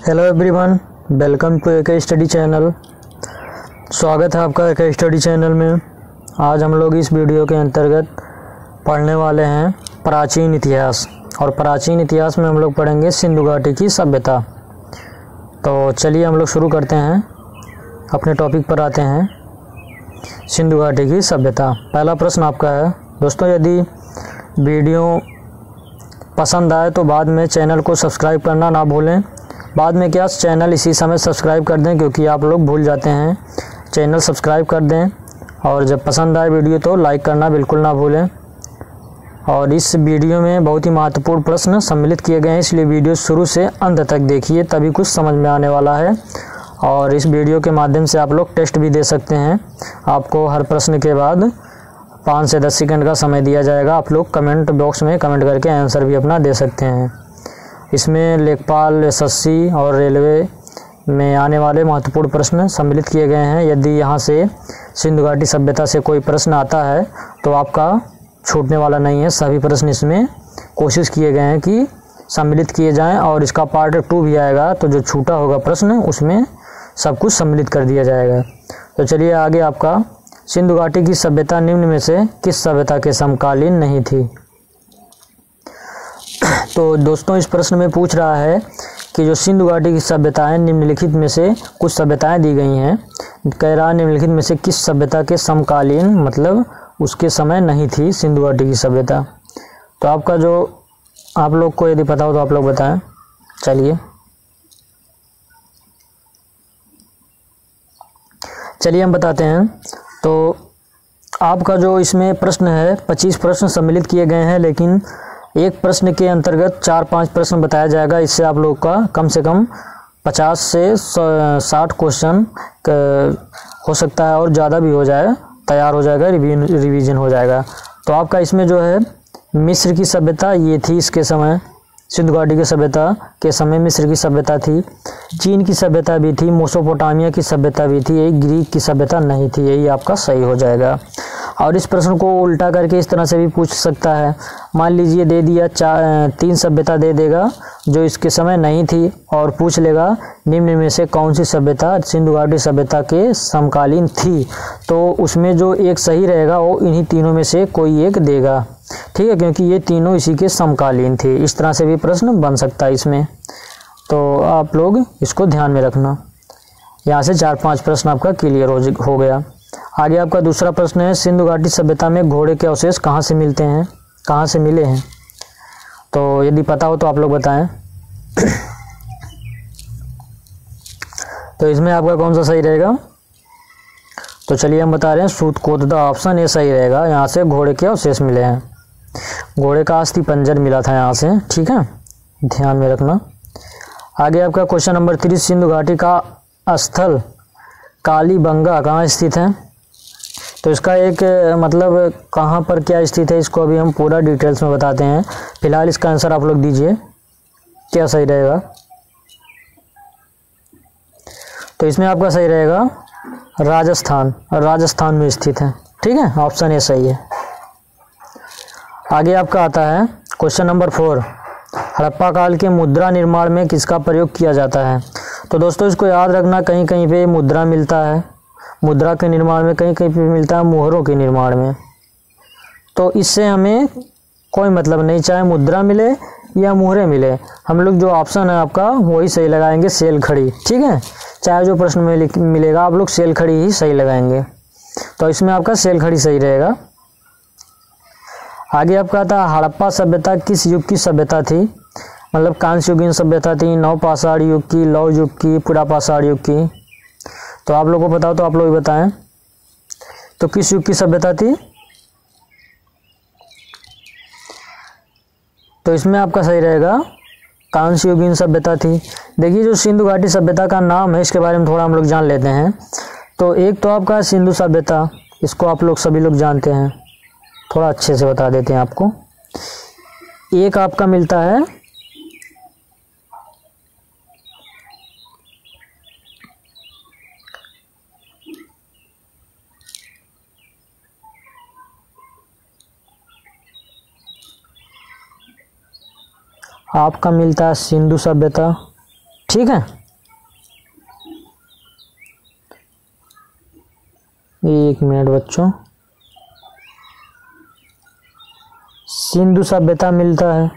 Hello everyone, welcome to एक study channel. स्वागत है आपका एक स्टडी चैनल में। आज हम लोग इस वीडियो के अंतर्गत पढ़ने वाले हैं प्राचीन इतिहास, और प्राचीन इतिहास में हम लोग पढ़ेंगे सिंधु घाटी की सभ्यता। तो चलिए हम लोग शुरू करते हैं, अपने टॉपिक पर आते हैं। सिंधु घाटी की सभ्यता। पहला प्रश्न आपका है दोस्तों, यदि वीडियो पसंद आए तो बाद में चैनल को सब्सक्राइब करना ना भूलें। बाद में क्या, चैनल इसी समय सब्सक्राइब कर दें, क्योंकि आप लोग भूल जाते हैं। चैनल सब्सक्राइब कर दें, और जब पसंद आए वीडियो तो लाइक करना बिल्कुल ना भूलें। और इस वीडियो में बहुत ही महत्वपूर्ण प्रश्न सम्मिलित किए गए हैं, इसलिए वीडियो शुरू से अंत तक देखिए, तभी कुछ समझ में आने वाला है। और इस वीडियो के माध्यम से आप लोग टेस्ट भी दे सकते हैं। आपको हर प्रश्न के बाद 5 से 10 सेकंड का समय दिया जाएगा। आप लोग कमेंट बॉक्स में कमेंट करके आंसर भी अपना दे सकते हैं। इसमें लेखपाल, एसएससी और रेलवे में आने वाले महत्वपूर्ण प्रश्न सम्मिलित किए गए हैं। यदि यहाँ से सिंधु घाटी सभ्यता से कोई प्रश्न आता है तो आपका छूटने वाला नहीं है। सभी प्रश्न इसमें कोशिश किए गए हैं कि सम्मिलित किए जाएं, और इसका पार्ट 2 भी आएगा, तो जो छूटा होगा प्रश्न उसमें सब कुछ सम्मिलित कर दिया जाएगा। तो चलिए आगे। आपका सिंधु घाटी की सभ्यता निम्न में से किस सभ्यता के समकालीन नहीं थी? तो दोस्तों, इस प्रश्न में पूछ रहा है कि जो सिंधु घाटी की सभ्यताएं निम्नलिखित में से कुछ सभ्यताएं दी गई हैं, कह रहा निम्नलिखित में से किस सभ्यता के समकालीन, मतलब उसके समय नहीं थी सिंधु घाटी की सभ्यता। तो आपका जो आप लोग को यदि पता हो तो आप लोग बताएं। चलिए हम बताते हैं। तो आपका जो इसमें प्रश्न है, 25 प्रश्न सम्मिलित किए गए हैं, लेकिन एक प्रश्न के अंतर्गत 4-5 प्रश्न बताया जाएगा। इससे आप लोग का कम से कम 50 से 60 क्वेश्चन हो सकता है, और ज़्यादा भी हो जाए, तैयार हो जाएगा, रिवीजन हो जाएगा। तो आपका इसमें जो है मिस्र की सभ्यता ये थी इसके समय। सिंधु घाटी की सभ्यता के समय मिस्र की सभ्यता थी, चीन की सभ्यता भी थी, मेसोपोटामिया की सभ्यता भी थी, यही ग्रीक की सभ्यता नहीं थी। यही आपका सही हो जाएगा। और इस प्रश्न को उल्टा करके इस तरह से भी पूछ सकता है। मान लीजिए दे दिया 3 सभ्यता दे देगा जो इसके समय नहीं थी, और पूछ लेगा निम्न में से कौन सी सभ्यता सिंधु घाटी सभ्यता के समकालीन थी। तो उसमें जो एक सही रहेगा वो इन्हीं तीनों में से कोई एक देगा, ठीक है, क्योंकि ये तीनों इसी के समकालीन थे। इस तरह से भी प्रश्न बन सकता है इसमें। तो आप लोग इसको ध्यान में रखना। यहाँ से 4-5 प्रश्न आपका क्लियर हो गया। आगे आपका दूसरा प्रश्न है, सिंधु घाटी सभ्यता में घोड़े के अवशेष कहाँ से मिलते हैं, कहाँ से मिले हैं? तो यदि पता हो तो आप लोग बताएं। तो इसमें आपका कौन सा सही रहेगा? तो चलिए हम बता रहे हैं, सूतकोतदा ऑप्शन ए सही रहेगा। यहाँ से घोड़े के अवशेष मिले हैं। घोड़े का अस्थि पंजर मिला था यहाँ से, ठीक है, ध्यान में रखना। आगे आपका क्वेश्चन नंबर 3, सिंधु घाटी का स्थल कालीबंगा कहाँ स्थित है? तो इसका एक मतलब कहाँ पर क्या स्थित है, इसको अभी हम पूरा डिटेल्स में बताते हैं। फिलहाल इसका आंसर आप लोग दीजिए, क्या सही रहेगा? तो इसमें आपका सही रहेगा राजस्थान, राजस्थान में स्थित है, ठीक है, ऑप्शन ए सही है। आगे आपका आता है क्वेश्चन नंबर 4, हड़प्पा काल के मुद्रा निर्माण में किसका प्रयोग किया जाता है? तो दोस्तों इसको याद रखना, कहीं कहीं पे मुद्रा मिलता है, मुद्रा के निर्माण में, कहीं कहीं पे मिलता है मोहरों के निर्माण में। तो इससे हमें कोई मतलब नहीं, चाहे मुद्रा मिले या मोहरे मिले, हम लोग जो ऑप्शन है आपका वही सही लगाएंगे, सेल खड़ी, ठीक है। चाहे जो प्रश्न में मिलेगा आप लोग सेल खड़ी ही सही लगाएंगे। तो इसमें आपका सेल खड़ी सही रहेगा। आगे आपका आता है, हड़प्पा सभ्यता किस युग की सभ्यता थी? मतलब कांस्य युगीन सभ्यता थी, नवपाषाण युग की, लौह युग की, पुरापाषाण युग की? तो आप लोगों को बताओ, तो आप लोग बताएं। तो किस युग की सभ्यता थी? तो इसमें आपका सही रहेगा कांस्य युगीन सभ्यता थी। देखिए जो सिंधु घाटी सभ्यता का नाम है, इसके बारे में थोड़ा हम लोग जान लेते हैं। तो एक तो आपका सिंधु सभ्यता, इसको आप लोग सभी लोग जानते हैं, थोड़ा अच्छे से बता देते हैं आपको। एक आपका मिलता है आपका मिलता है सिंधु सभ्यता, ठीक है। एक मिनट बच्चों, सिंधु सभ्यता मिलता है।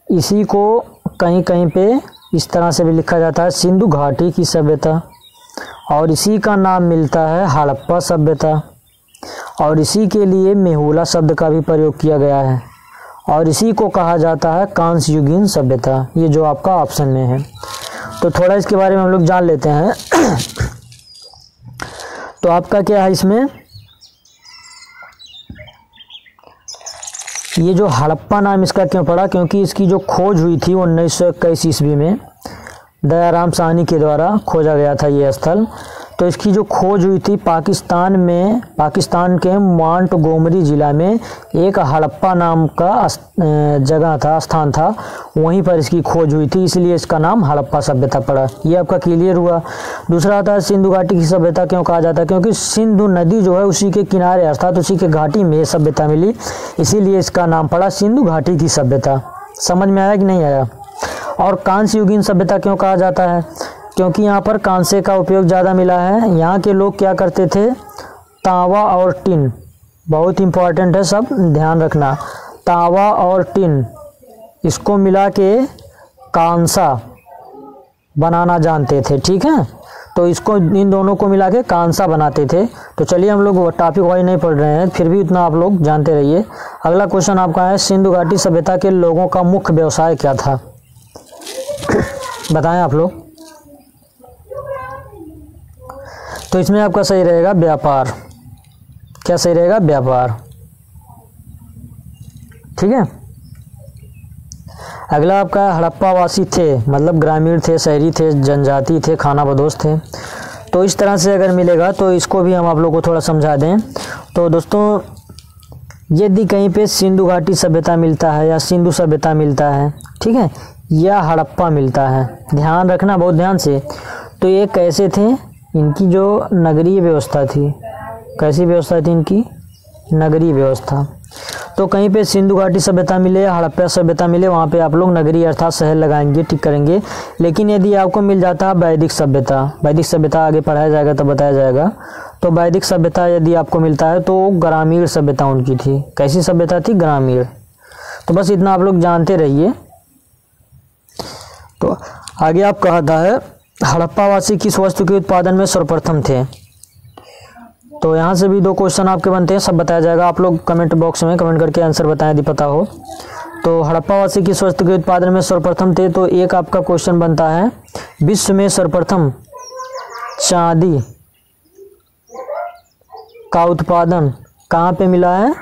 इसी को कहीं कहीं पे इस तरह से भी लिखा जाता है सिंधु घाटी की सभ्यता, और इसी का नाम मिलता है हड़प्पा सभ्यता, और इसी के लिए मेहुला शब्द का भी प्रयोग किया गया है, और इसी को कहा जाता है कांस्य युगीन सभ्यता। ये जो आपका ऑप्शन में है। तो थोड़ा इसके बारे में हम लोग जान लेते हैं। तो आपका क्या है इसमें, ये जो हड़प्पा नाम इसका क्यों पड़ा, क्योंकि इसकी जो खोज हुई थी 1921 ईस्वी में दयाराम साहनी के द्वारा खोजा गया था ये स्थल। तो इसकी जो खोज हुई थी पाकिस्तान में, पाकिस्तान के मोंटगोमरी ज़िला में एक हड़प्पा नाम का जगह था, स्थान था, वहीं पर इसकी खोज हुई थी, इसलिए इसका नाम हड़प्पा सभ्यता पड़ा। ये आपका क्लियर हुआ। दूसरा आता है सिंधु घाटी की सभ्यता क्यों कहा जाता है, क्योंकि सिंधु नदी जो है उसी के किनारे अर्थात उसी के घाटी में सभ्यता मिली, इसीलिए इसका नाम पड़ा सिंधु घाटी की सभ्यता। समझ में आया कि नहीं आया। और कांस्य युगीन सभ्यता क्यों कहा जाता है, क्योंकि यहाँ पर कांसे का उपयोग ज़्यादा मिला है। यहाँ के लोग क्या करते थे, तांबा और टिन, बहुत इम्पॉर्टेंट है, सब ध्यान रखना, तांबा और टिन इसको मिला के कांसा बनाना जानते थे, ठीक है। तो इसको इन दोनों को मिला के कांसा बनाते थे। तो चलिए हम लोग टॉपिक वाइज नहीं पढ़ रहे हैं, फिर भी इतना आप लोग जानते रहिए। अगला क्वेश्चन आपका है सिंधु घाटी सभ्यता के लोगों का मुख्य व्यवसाय क्या था, बताएं आप लोग। तो इसमें आपका सही रहेगा व्यापार। क्या सही रहेगा, व्यापार, ठीक है। अगला आपका हड़प्पा वासी थे, मतलब ग्रामीण थे, शहरी थे, जनजाति थे, खानाबदोश थे। तो इस तरह से अगर मिलेगा तो इसको भी हम आप लोग को थोड़ा समझा दें। तो दोस्तों यदि कहीं पे सिंधु घाटी सभ्यता मिलता है या सिंधु सभ्यता मिलता है, ठीक है, या हड़प्पा मिलता है, ध्यान रखना बहुत ध्यान से। तो ये कैसे थे, इनकी जो नगरीय व्यवस्था थी, कैसी व्यवस्था थी इनकी, नगरीय व्यवस्था। तो कहीं पे सिंधु घाटी सभ्यता मिले या हड़प्पा सभ्यता मिले, वहाँ पे आप लोग नगरीय अर्थात शहर लगाएंगे, ठीक करेंगे। लेकिन यदि आपको मिल जाता है वैदिक सभ्यता, वैदिक सभ्यता आगे पढ़ाया जाएगा तो बताया जाएगा। तो वैदिक सभ्यता यदि आपको मिलता है तो ग्रामीण सभ्यता उनकी थी। कैसी सभ्यता थी, ग्रामीण। तो बस इतना आप लोग जानते रहिए। तो आगे आप कहता है हड़प्पावासी किस वस्तु के उत्पादन में सर्वप्रथम थे। तो यहाँ से भी 2 क्वेश्चन आपके बनते हैं, सब बताया जाएगा। आप लोग कमेंट बॉक्स में कमेंट करके आंसर बताएं यदि पता हो। तो हड़प्पावासी किस वस्तु के उत्पादन में सर्वप्रथम थे। तो एक आपका क्वेश्चन बनता है विश्व में सर्वप्रथम चांदी का उत्पादन कहाँ पे मिला है।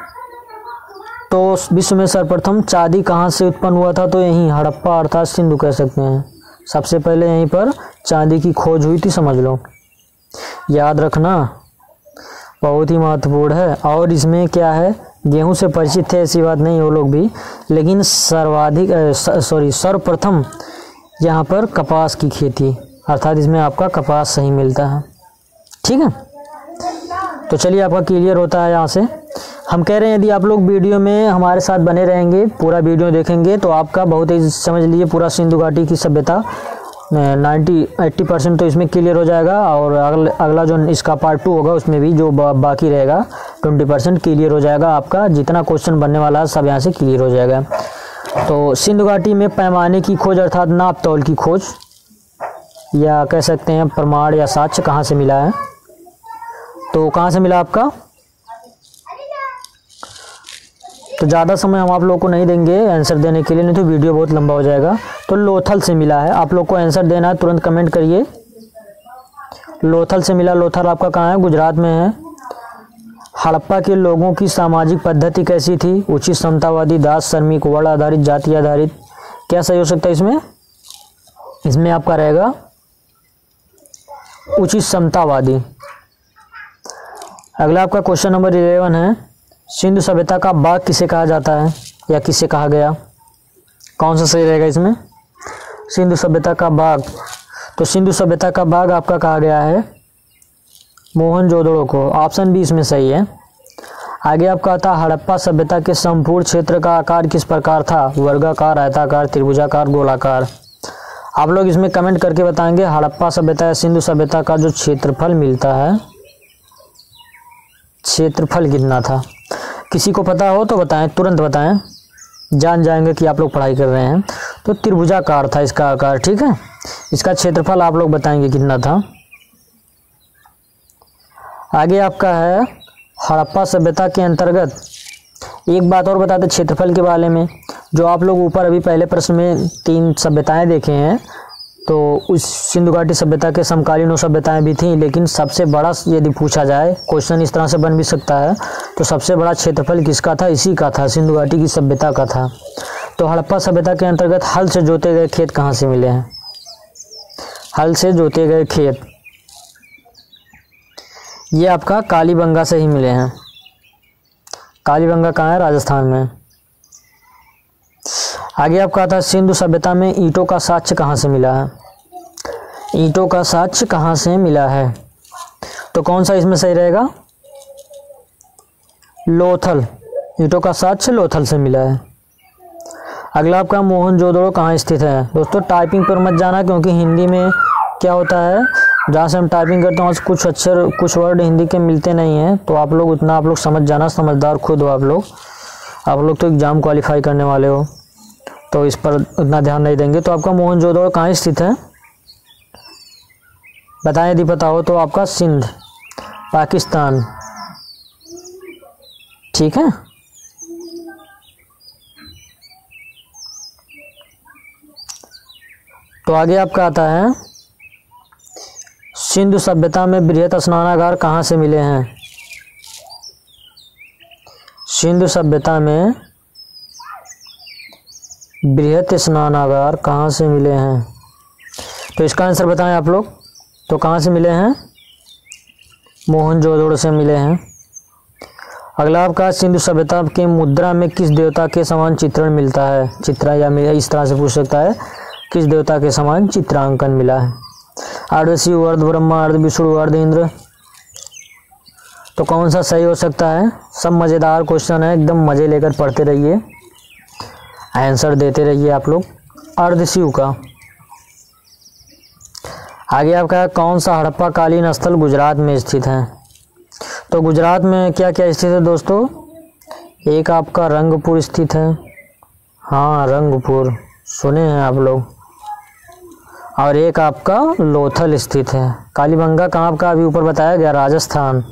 तो विश्व में सर्वप्रथम चांदी कहाँ से उत्पन्न हुआ था, तो यहीं हड़प्पा अर्थात सिंधु कह सकते हैं। सबसे पहले यहीं पर चांदी की खोज हुई थी, समझ लो, याद रखना, बहुत ही महत्वपूर्ण है। और इसमें क्या है, गेहूं से परिचित थे ऐसी बात नहीं वो लोग भी, लेकिन सर्वप्रथम यहाँ पर कपास की खेती, अर्थात इसमें आपका कपास सही मिलता है, ठीक है। तो चलिए आपका क्लियर होता है। यहाँ से हम कह रहे हैं यदि आप लोग वीडियो में हमारे साथ बने रहेंगे, पूरा वीडियो देखेंगे, तो आपका बहुत ही समझ लीजिए पूरा सिंधु घाटी की सभ्यता 80% तो इसमें क्लियर हो जाएगा। और अगला जो इसका पार्ट 2 होगा उसमें भी जो बाकी रहेगा 20% क्लियर हो जाएगा। आपका जितना क्वेश्चन बनने वाला है सब यहाँ से क्लियर हो जाएगा। तो सिंधु घाटी में पैमाने की खोज अर्थात नाप तौल की खोज, या कह सकते हैं प्रमाण या साक्ष्य कहाँ से मिला है। तो कहाँ से मिला आपका, तो ज़्यादा समय हम आप लोग को नहीं देंगे आंसर देने के लिए, नहीं तो वीडियो बहुत लंबा हो जाएगा। तो लोथल से मिला है। आप लोग को आंसर देना है, तुरंत कमेंट करिए। लोथल से मिला। लोथल आपका कहाँ है, गुजरात में है। हड़प्पा के लोगों की सामाजिक पद्धति कैसी थी, उचित समतावादी, दास श्रमिक, वर्ण आधारित, जाति आधारित। क्या सही हो सकता है इसमें, इसमें आपका रहेगा उचित समतावादी। अगला आपका क्वेश्चन नंबर 11 है सिंधु सभ्यता का बाग किसे कहा जाता है या किसे कहा गया। कौन सा सही रहेगा इसमें, सिंधु सभ्यता का बाग। तो सिंधु सभ्यता का बाग आपका कहा गया है मोहनजोदड़ो को। ऑप्शन बी इसमें सही है। आगे आपका था हड़प्पा सभ्यता के संपूर्ण क्षेत्र का आकार किस प्रकार था, वर्गाकार, आयताकार, त्रिभुजाकार, गोलाकार। आप लोग इसमें कमेंट करके बताएंगे हड़प्पा सभ्यता या सिंधु सभ्यता का जो क्षेत्रफल मिलता है, क्षेत्रफल कितना था। किसी को पता हो तो बताएं, तुरंत बताएं, जान जाएंगे कि आप लोग पढ़ाई कर रहे हैं। तो त्रिभुजाकार था इसका आकार, ठीक है। इसका क्षेत्रफल आप लोग बताएंगे कितना था। आगे आपका है हड़प्पा सभ्यता के अंतर्गत एक बात और बताते क्षेत्रफल के बारे में। जो आप लोग ऊपर अभी पहले प्रश्न में 3 सभ्यताएं देखे हैं, तो उस सिंधु घाटी सभ्यता के समकालीन सभ्यताएं भी थीं, लेकिन सबसे बड़ा यदि पूछा जाए, क्वेश्चन इस तरह से बन भी सकता है, तो सबसे बड़ा क्षेत्रफल किसका था, इसी का था, सिंधु घाटी की सभ्यता का था। तो हड़प्पा सभ्यता के अंतर्गत हल से जोते गए खेत कहाँ से मिले हैं, हल से जोते गए खेत ये आपका कालीबंगा से ही मिले हैं। कालीबंगा कहाँ है, राजस्थान में। आगे आपका आता है सिंधु सभ्यता में ईंटों का साक्ष्य कहाँ से मिला है, ईंटों का साक्ष्य कहाँ से मिला है। तो कौन सा इसमें सही रहेगा, लोथल, ईंटों का साक्ष्य लोथल से मिला है। अगला आपका मोहनजोदड़ो कहाँ स्थित है। दोस्तों टाइपिंग पर मत जाना, क्योंकि हिंदी में क्या होता है, जहाँ से हम टाइपिंग करते हैं कुछ अक्षर कुछ वर्ड हिंदी के मिलते नहीं हैं, तो आप लोग उतना आप लोग समझ जाना, समझदार खुद हो आप लोग तो एग्ज़ाम क्वालिफाई करने वाले हो, तो इस पर उतना ध्यान नहीं देंगे। तो आपका मोहनजोदड़ो कहाँ स्थित है, बताएं यदि पता हो तो। आपका सिंध, पाकिस्तान, ठीक है। तो आगे आपका आता है सिंधु सभ्यता में बृहत स्नानागार कहाँ से मिले हैं, सिंधु सभ्यता में बृहत स्नानागार कहाँ से मिले हैं। तो इसका आंसर बताएं आप लोग। तो कहाँ से मिले हैं, मोहनजोदड़ो से मिले हैं। अगला आपका सिंधु सभ्यता के मुद्रा में किस देवता के समान चित्रण मिलता है, चित्र या इस तरह से पूछ सकता है, किस देवता के समान चित्रांकन मिला है। अर्ध शिव, अर्ध ब्रह्मा, अर्ध विष्णु, अर्ध इंद्र। तो कौन सा सही हो सकता है। सब मज़ेदार क्वेश्चन है, एकदम मज़े लेकर पढ़ते रहिए, आंसर देते रहिए आप लोग। अर्ध शिव का। आगे आपका कौन सा हड़प्पा कालीन स्थल गुजरात में स्थित है। तो गुजरात में क्या क्या स्थित है दोस्तों, एक आपका रंगपुर स्थित है, हाँ रंगपुर सुने हैं आप लोग, और एक आपका लोथल स्थित है। कालीबंगा कहाँ आपका अभी ऊपर बताया गया, राजस्थान,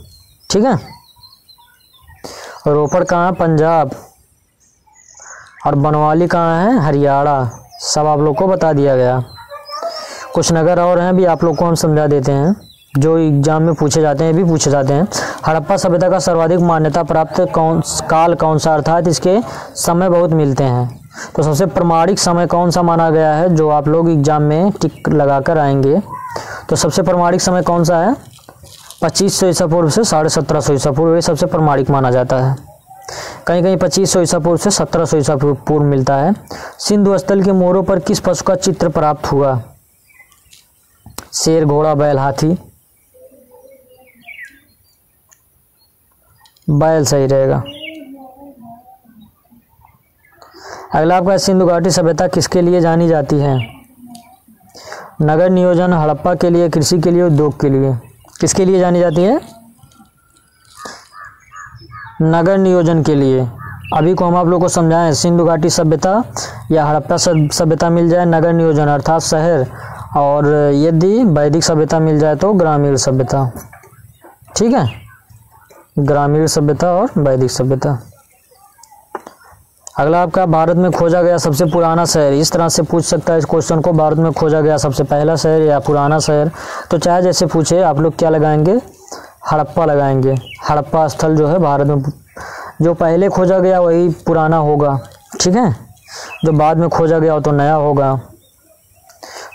ठीक है। रोपड़ कहाँ, पंजाब, और बनवाली कहाँ है, हरियाणा। सब आप लोग को बता दिया गया। कुछ नगर और हैं भी आप लोग को हम समझा देते हैं, जो एग्जाम में पूछे जाते हैं, भी पूछे जाते हैं। हड़प्पा सभ्यता का सर्वाधिक मान्यता प्राप्त काल कौन सा, अर्थात इसके समय बहुत मिलते हैं। तो सबसे प्रामाणिक समय कौन सा माना गया है, जो आप लोग एग्जाम में टिक लगाकर आएंगे। तो सबसे प्रामाणिक समय कौन सा है, 2500 ईसा पूर्व से 1750 ईसा पूर्व, ये सबसे प्रामाणिक माना जाता है। कहीं कहीं 2500 ईसा पूर्व से 1700 ईसा पूर्व मिलता है। सिंधु स्थल के मोरों पर किस पशु का चित्र प्राप्त हुआ, शेर, घोड़ा, बैल, हाथी। बैल सही रहेगा। अगला आपका सिंधु घाटी सभ्यता किसके लिए जानी जाती है, नगर नियोजन, हड़प्पा के लिए, कृषि के लिए, उद्योग के लिए। किसके लिए जानी जाती है, नगर नियोजन के लिए। अभी को हम आप लोग को समझाएं, सिंधु घाटी सभ्यता या हड़प्पा सभ्यता मिल जाए नगर नियोजन अर्थात शहर, और यदि वैदिक सभ्यता मिल जाए तो ग्रामीण सभ्यता, ठीक है, ग्रामीण सभ्यता और वैदिक सभ्यता। अगला आपका भारत में खोजा गया सबसे पुराना शहर, इस तरह से पूछ सकता है इस क्वेश्चन को, भारत में खोजा गया सबसे पहला शहर या पुराना शहर। तो चाहे जैसे पूछे आप लोग क्या लगाएंगे, हड़प्पा लगाएंगे। हड़प्पा स्थल जो है भारत में जो पहले खोजा गया वही पुराना होगा, ठीक है, जो बाद में खोजा गया वो तो नया होगा।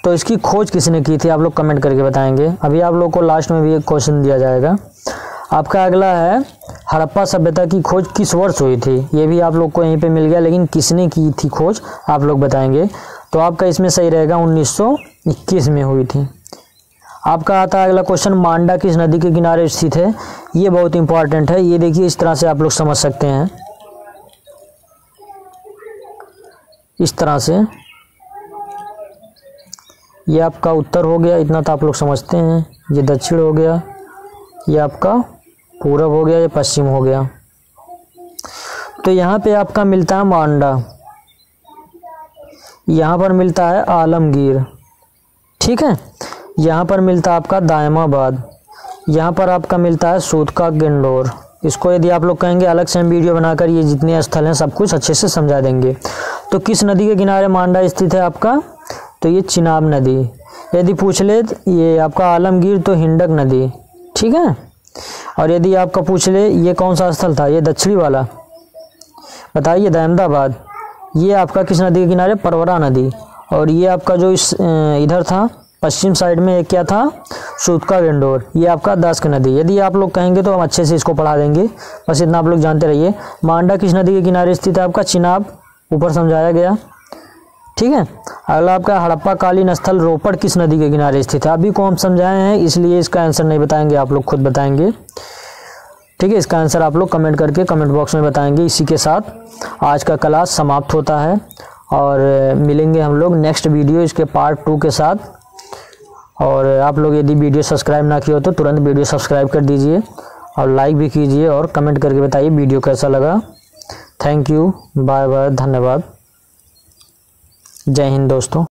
तो इसकी खोज किसने की थी आप लोग कमेंट करके बताएंगे। अभी आप लोग को लास्ट में भी एक क्वेश्चन दिया जाएगा। आपका अगला है हड़प्पा सभ्यता की खोज किस वर्ष हुई थी, ये भी आप लोग को यहीं पे मिल गया, लेकिन किसने की थी खोज आप लोग बताएंगे। तो आपका इसमें सही रहेगा 1921 में हुई थी। आपका आता है अगला क्वेश्चन, मांडा किस नदी के किनारे स्थित है। ये बहुत इंपॉर्टेंट है, ये देखिए इस तरह से आप लोग समझ सकते हैं, इस तरह से ये आपका उत्तर हो गया, इतना तो आप लोग समझते हैं। ये दक्षिण हो गया, ये आपका पूरब हो गया, ये पश्चिम हो गया। तो यहाँ पे आपका मिलता है मांडा, यहाँ पर मिलता है आलमगीर, ठीक है। यहाँ पर मिलता है आपका दायमाबाद, यहाँ पर आपका मिलता है सूतका गेंडोर। इसको यदि आप लोग कहेंगे अलग से हम वीडियो बनाकर ये जितने स्थल हैं सब कुछ अच्छे से समझा देंगे। तो किस नदी के किनारे मांडा स्थित है आपका, तो ये चिनाब नदी। यदि पूछ ले ये आपका आलमगीर तो हिंडक नदी, ठीक है। और यदि आपका पूछ ले ये कौन सा स्थल था, ये दक्षिणी वाला बताइए दायमदाबाद, ये आपका किस नदी के किनारे, परवरा नदी। और ये आपका जो इस इधर था पश्चिम साइड में एक क्या था, सूतका गेंडोर, ये आपका दास्क नदी। यदि आप लोग कहेंगे तो हम अच्छे से इसको पढ़ा देंगे, बस इतना आप लोग जानते रहिए। मांडा किस नदी के किनारे स्थित है आपका, चिनाब, ऊपर समझाया गया, ठीक है। अगला आपका हड़प्पा कालीन स्थल रोपड़ किस नदी के किनारे स्थित है। अभी को हम समझाए हैं इसलिए इसका आंसर नहीं बताएंगे, आप लोग खुद बताएंगे, ठीक है। इसका आंसर आप लोग कमेंट करके कमेंट बॉक्स में बताएंगे। इसी के साथ आज का क्लास समाप्त होता है और मिलेंगे हम लोग नेक्स्ट वीडियो इसके पार्ट 2 के साथ। और आप लोग यदि वीडियो सब्सक्राइब ना किया हो तो तुरंत वीडियो सब्सक्राइब कर दीजिए और लाइक भी कीजिए और कमेंट करके बताइए वीडियो कैसा लगा। थैंक यू, बाय बाय, धन्यवाद, जय हिंद दोस्तों।